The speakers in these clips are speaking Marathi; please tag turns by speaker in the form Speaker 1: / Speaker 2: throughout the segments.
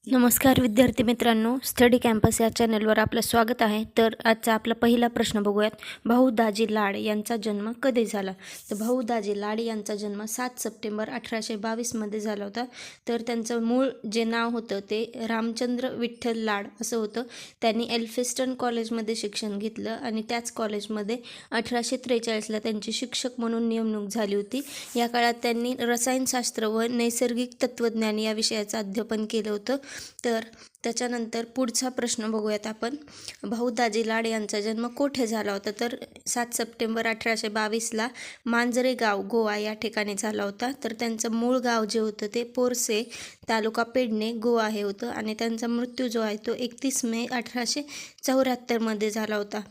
Speaker 1: नमस्कार विद्यार्थी मित्रांनो, स्टडी कॅम्पस या चॅनलवर आपलं स्वागत आहे. तर आजचा आपला पहिला प्रश्न बघूयात. भाऊ दाजी लाड यांचा जन्म कधी झाला? तर भाऊ दाजी लाड यांचा जन्म 7 सप्टेंबर 1822 मध्ये झाला होता. तर त्यांचं मूळ जे नाव होतं ते रामचंद्र विठ्ठल लाड असं होतं. त्यांनी एल्फिस्टन कॉलेजमध्ये शिक्षण घेतलं आणि त्याच कॉलेजमध्ये 1843ला त्यांची शिक्षक म्हणून नेमणूक झाली होती. या काळात त्यांनी रसायनशास्त्र व नैसर्गिक तत्त्वज्ञान या विषयाचं अध्यापन केलं होतं. तर त्याच्यानंतर पुढचा प्रश्न बघूयात आपण. भाऊ दाजी लाड यांचा जन्म कोठे झाला होता? तर 7 सप्टेंबर 1822ला मांजरे गाव, गोवा या ठिकाणी झाला होता. तर त्यांचं मूळ गाव जे होतं ते पोरसे, तालुका पेडणे, गोवा हे होतं आणि त्यांचा मृत्यू जो आहे तो 31 मे 1874 मध्ये झाला होता.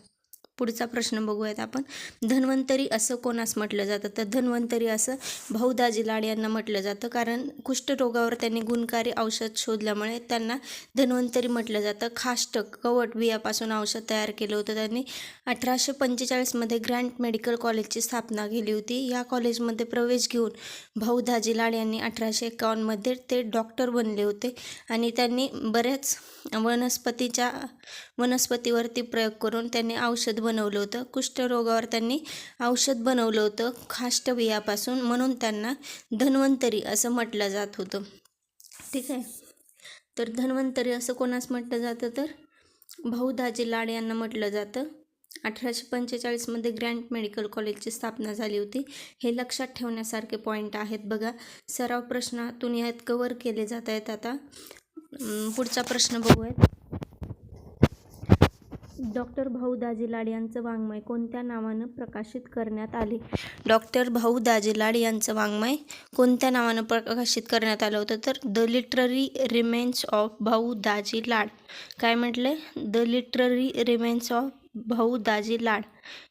Speaker 1: पुढचा प्रश्न बघूयात आपण. धन्वंतरी असं कोणास म्हटलं जातं? तर धन्वंतरी असं भाऊ दाजी लाड यांना म्हटलं जातं, कारण कुष्ठरोगावर त्यांनी गुणकारी औषध शोधल्यामुळे त्यांना धन्वंतरी म्हटलं जातं. खाष्ट कवट बियापासून औषध तयार केलं होतं त्यांनी. 1845 मध्ये ग्रँट मेडिकल कॉलेजची स्थापना केली होती. या कॉलेजमध्ये प्रवेश घेऊन भाऊ दाजी लाड यांनी 1851 मध्ये ते डॉक्टर बनले होते आणि त्यांनी बऱ्याच वनस्पतीवरती प्रयोग करून त्यांनी औषध बनवलं होतं. कुष्ठरोगावर त्यांनी औषध बनवलं होतं खाष्ट बियापासून, म्हणून त्यांना धन्वंतरी असं म्हटलं जात होतं. ठीक आहे. तर धन्वंतरी असं कोणास म्हटलं जातं? तर भाऊ दाजी लाड यांना म्हटलं जातं. 1845 मध्ये ग्रँट मेडिकल कॉलेजची स्थापना झाली होती. हे लक्षात ठेवण्यासारखे पॉईंट आहेत बघा. सराव प्रश्नातून यात कव्हर केले जात आहेत. आता पुढचा प्रश्न बघूयात. डॉक्टर भाऊ दाजी लाड यांचं वाङ्मय कोणत्या नावानं प्रकाशित करण्यात आले? डॉक्टर भाऊ दाजी लाड यांचं वाङ्मय कोणत्या नावानं प्रकाशित करण्यात आलं होतं? तर the literary remains of Bhau Daji Lad. काय म्हटलंय? The literary remains of Bhau Daji Lad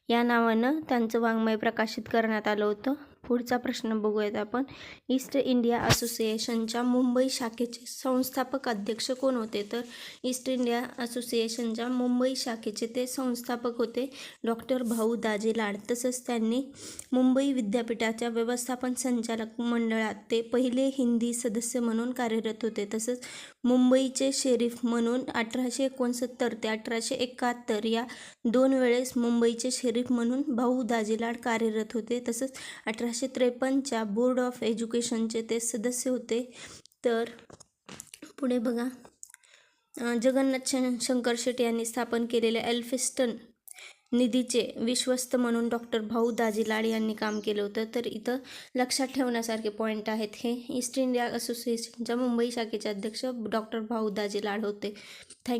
Speaker 1: या नावानं त्यांचं वाङ्मय प्रकाशित करण्यात आलं होतं. पुढचा प्रश्न बघूयात आपण. ईस्ट इंडिया असोसिएशनच्या मुंबई शाखेचे संस्थापक अध्यक्ष कोण होते? तर ईस्ट इंडिया असोसिएशनच्या मुंबई शाखेचे ते संस्थापक होते डॉक्टर भाऊ दाजी लाड. तसंच त्यांनी मुंबई विद्यापीठाच्या व्यवस्थापन संचालक मंडळात ते पहिले हिंदी सदस्य म्हणून कार्यरत होते. तसंच मुंबईचे शेरीफ म्हणून 1869 ते 1871 या 2 वेळेस मुंबईचे शेरीफ म्हणून भाऊ दाजी लाड कार्यरत होते. तसंच 1853च्या बोर्ड ऑफ एज्युकेशनचे ते सदस्य होते. तर पुढे बघा. जगन्नाथ शंकर शेट्टी यांनी स्थापन केलेल्या एल्फिस्टन निधीचे विश्वस्त म्हणून डॉक्टर भाऊ दाजी लाड यांनी काम केलं होतं. तर इथं लक्षात ठेवण्यासारखे पॉईंट आहेत हे. ईस्ट इंडिया असोसिएशनच्या मुंबई शाखेचे अध्यक्ष डॉक्टर भाऊ दाजी लाड होते. थँक्यू.